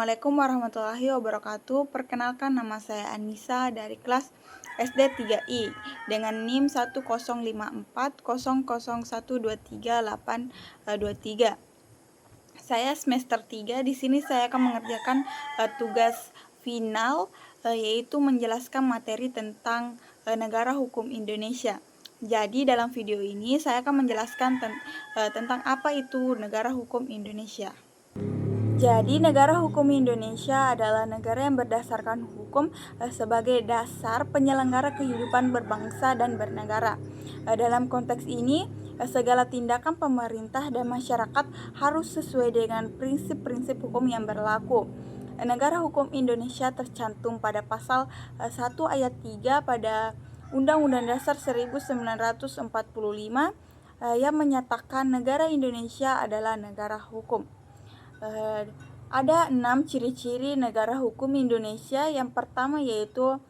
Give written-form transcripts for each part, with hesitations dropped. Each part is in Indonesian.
Assalamualaikum warahmatullahi wabarakatuh. Perkenalkan, nama saya Anissa dari kelas SD 3I dengan NIM 10540012383. Saya semester 3. Di sini saya akan mengerjakan tugas final, yaitu menjelaskan materi tentang negara hukum Indonesia. Jadi dalam video ini saya akan menjelaskan tentang apa itu negara hukum Indonesia. Jadi, negara hukum Indonesia adalah negara yang berdasarkan hukum sebagai dasar penyelenggara kehidupan berbangsa dan bernegara. Dalam konteks ini, segala tindakan pemerintah dan masyarakat harus sesuai dengan prinsip-prinsip hukum yang berlaku. Negara hukum Indonesia tercantum pada pasal 1 ayat 3 pada Undang-Undang Dasar 1945 yang menyatakan negara Indonesia adalah negara hukum. Ada 6 ciri-ciri negara hukum Indonesia. Yang pertama yaitu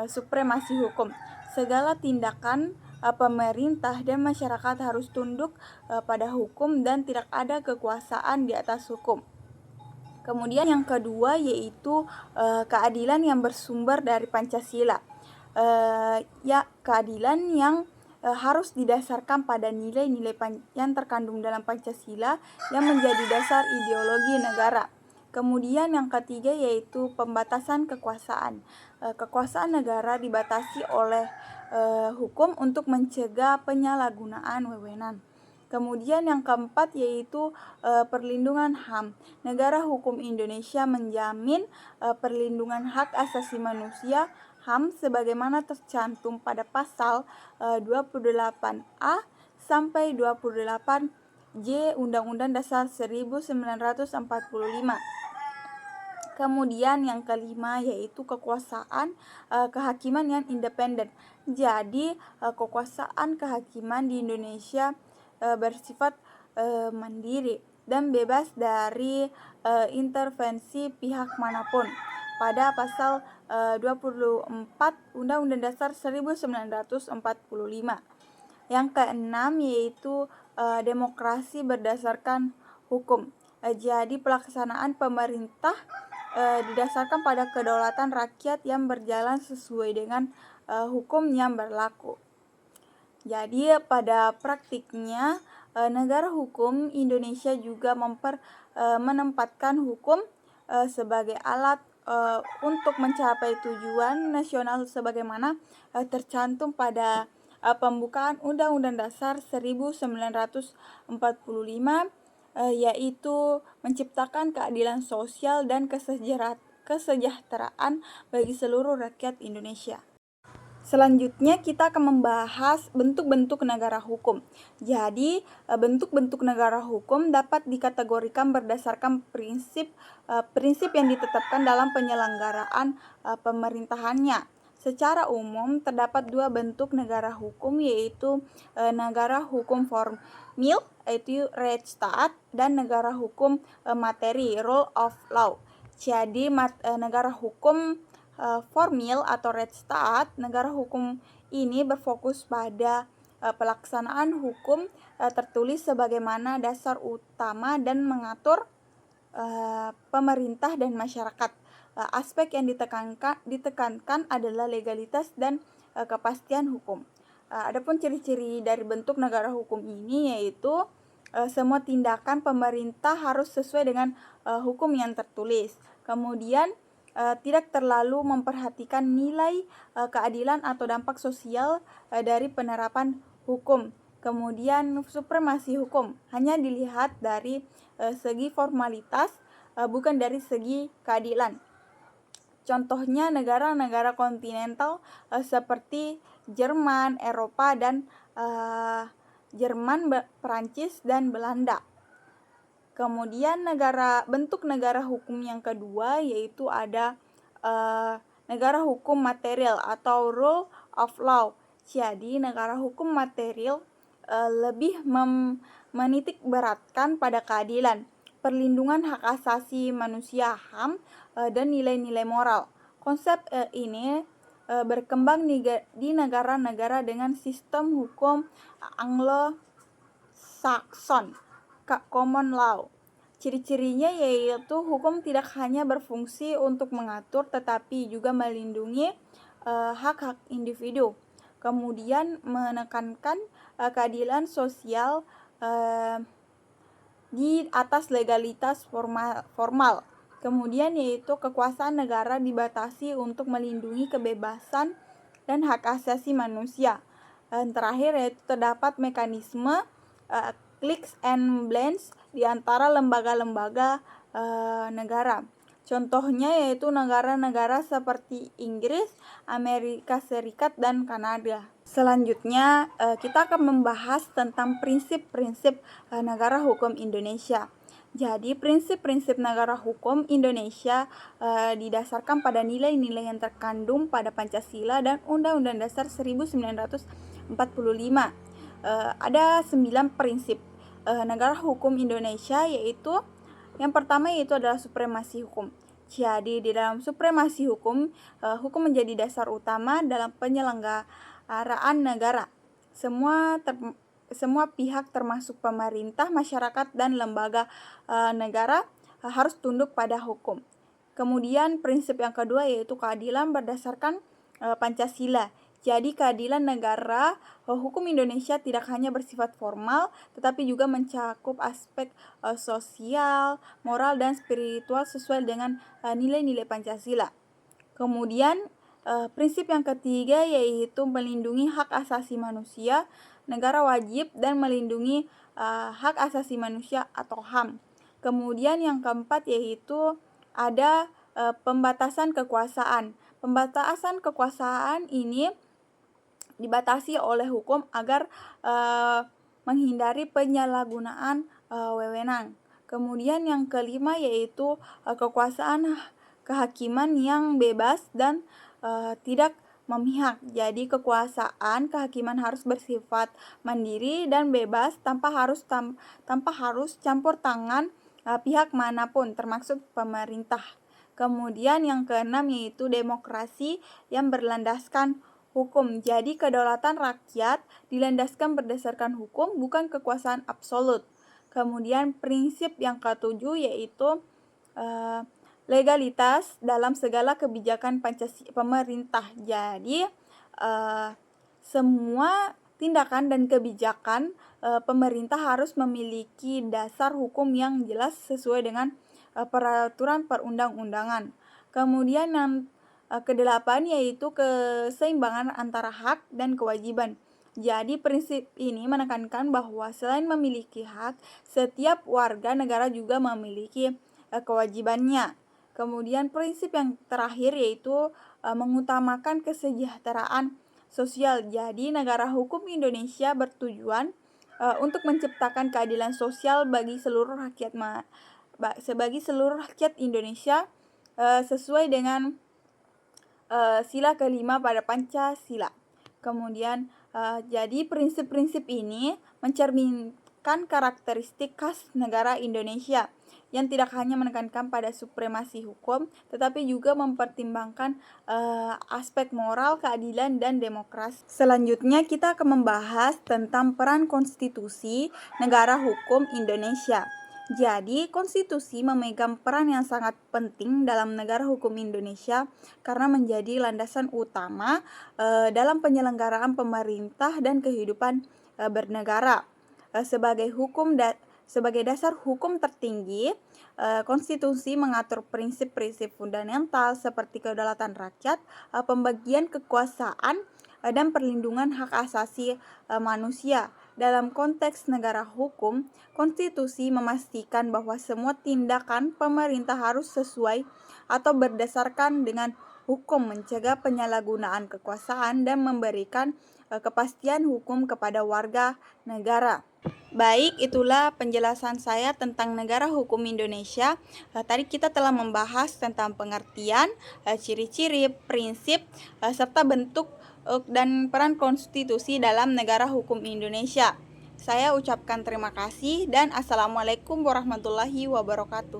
supremasi hukum. Segala tindakan pemerintah dan masyarakat harus tunduk pada hukum dan tidak ada kekuasaan di atas hukum. Kemudian yang kedua yaitu keadilan yang bersumber dari Pancasila. Keadilan yang harus didasarkan pada nilai-nilai yang terkandung dalam Pancasila yang menjadi dasar ideologi negara. Kemudian yang ketiga yaitu pembatasan kekuasaan. Kekuasaan negara dibatasi oleh hukum untuk mencegah penyalahgunaan wewenang. Kemudian yang keempat yaitu perlindungan HAM. Negara hukum Indonesia menjamin perlindungan hak asasi manusia HAM sebagaimana tercantum pada pasal 28A sampai 28J Undang-Undang Dasar 1945. Kemudian yang kelima yaitu kekuasaan kehakiman yang independen. Jadi kekuasaan kehakiman di Indonesia bersifat mandiri dan bebas dari intervensi pihak manapun. Pada pasal 24 Undang-Undang Dasar 1945. Yang keenam yaitu demokrasi berdasarkan hukum. Jadi pelaksanaan pemerintah didasarkan pada kedaulatan rakyat yang berjalan sesuai dengan hukum yang berlaku. Jadi pada praktiknya negara hukum Indonesia juga menempatkan hukum sebagai alat untuk mencapai tujuan nasional sebagaimana tercantum pada pembukaan Undang-Undang Dasar 1945, yaitu menciptakan keadilan sosial dan kesejahteraan bagi seluruh rakyat Indonesia. Selanjutnya kita akan membahas bentuk-bentuk negara hukum. Jadi, bentuk-bentuk negara hukum dapat dikategorikan berdasarkan prinsip yang ditetapkan dalam penyelenggaraan pemerintahannya. Secara umum terdapat 2 bentuk negara hukum yaitu negara hukum formil yaitu Rechtsstaat dan negara hukum materi rule of law. Jadi negara hukum formil atau Rechtsstaat, negara hukum ini berfokus pada pelaksanaan hukum tertulis sebagaimana dasar utama dan mengatur pemerintah dan masyarakat. Aspek yang ditekankan adalah legalitas dan kepastian hukum. Adapun ciri-ciri dari bentuk negara hukum ini yaitu semua tindakan pemerintah harus sesuai dengan hukum yang tertulis. Kemudian tidak terlalu memperhatikan nilai keadilan atau dampak sosial dari penerapan hukum. Kemudian supremasi hukum hanya dilihat dari segi formalitas, bukan dari segi keadilan. Contohnya negara-negara kontinental seperti Jerman, Eropa, dan Perancis, dan Belanda. Kemudian bentuk negara hukum yang kedua yaitu ada negara hukum material atau rule of law. Jadi negara hukum material lebih menitik beratkan pada keadilan, perlindungan hak asasi manusia HAM dan nilai-nilai moral. Konsep ini berkembang di negara-negara dengan sistem hukum Anglo-Saxon, common law. Ciri-cirinya yaitu hukum tidak hanya berfungsi untuk mengatur tetapi juga melindungi hak-hak individu. Kemudian menekankan keadilan sosial di atas legalitas formal. Kemudian yaitu kekuasaan negara dibatasi untuk melindungi kebebasan dan hak asasi manusia. Dan terakhir yaitu terdapat mekanisme clicks and balance di antara lembaga-lembaga negara. Contohnya yaitu negara-negara seperti Inggris, Amerika Serikat, dan Kanada. Selanjutnya kita akan membahas tentang prinsip-prinsip negara hukum Indonesia. Jadi prinsip-prinsip negara hukum Indonesia didasarkan pada nilai-nilai yang terkandung pada Pancasila dan Undang-Undang Dasar 1945. Ada 9 prinsip negara hukum Indonesia, yaitu yang pertama yaitu adalah supremasi hukum. Jadi di dalam supremasi hukum, hukum menjadi dasar utama dalam penyelenggaraan negara. Semua pihak termasuk pemerintah, masyarakat, dan lembaga negara harus tunduk pada hukum. Kemudian prinsip yang kedua yaitu keadilan berdasarkan Pancasila. Jadi keadilan negara hukum Indonesia tidak hanya bersifat formal, tetapi juga mencakup aspek sosial, moral, dan spiritual sesuai dengan nilai-nilai Pancasila. Kemudian prinsip yang ketiga yaitu melindungi hak asasi manusia. Negara wajib dan melindungi hak asasi manusia atau HAM. Kemudian yang keempat yaitu ada pembatasan kekuasaan. Pembatasan kekuasaan ini dibatasi oleh hukum agar menghindari penyalahgunaan wewenang. Kemudian yang kelima yaitu kekuasaan kehakiman yang bebas dan tidak memihak. Jadi kekuasaan kehakiman harus bersifat mandiri dan bebas tanpa harus campur tangan pihak manapun termasuk pemerintah. Kemudian yang keenam yaitu demokrasi yang berlandaskan hukum. Jadi kedaulatan rakyat dilandaskan berdasarkan hukum, bukan kekuasaan absolut. Kemudian prinsip yang ketujuh yaitu legalitas dalam segala kebijakan pemerintah. Jadi semua tindakan dan kebijakan pemerintah harus memiliki dasar hukum yang jelas sesuai dengan peraturan perundang-undangan. Kemudian yang kedelapan yaitu keseimbangan antara hak dan kewajiban. Jadi prinsip ini menekankan bahwa selain memiliki hak, setiap warga negara juga memiliki kewajibannya. Kemudian prinsip yang terakhir yaitu mengutamakan kesejahteraan sosial. Jadi negara hukum Indonesia bertujuan untuk menciptakan keadilan sosial bagi seluruh rakyat Indonesia sesuai dengan sila kelima pada Pancasila. Kemudian jadi prinsip-prinsip ini mencerminkan karakteristik khas negara Indonesia yang tidak hanya menekankan pada supremasi hukum, tetapi juga mempertimbangkan aspek moral, keadilan, dan demokrasi. Selanjutnya kita akan membahas tentang peran konstitusi negara hukum Indonesia. Jadi, konstitusi memegang peran yang sangat penting dalam negara hukum Indonesia karena menjadi landasan utama dalam penyelenggaraan pemerintah dan kehidupan bernegara. Sebagai dasar hukum tertinggi, konstitusi mengatur prinsip-prinsip fundamental seperti kedaulatan rakyat, pembagian kekuasaan, dan perlindungan hak asasi manusia. Dalam konteks negara hukum, konstitusi memastikan bahwa semua tindakan pemerintah harus sesuai atau berdasarkan dengan hukum, mencegah penyalahgunaan kekuasaan, dan memberikan kepastian hukum kepada warga negara. Baik, itulah penjelasan saya tentang negara hukum Indonesia. Tadi kita telah membahas tentang pengertian, ciri-ciri, prinsip, serta bentuk dan peran konstitusi dalam negara hukum Indonesia. Saya ucapkan terima kasih dan Assalamualaikum warahmatullahi wabarakatuh.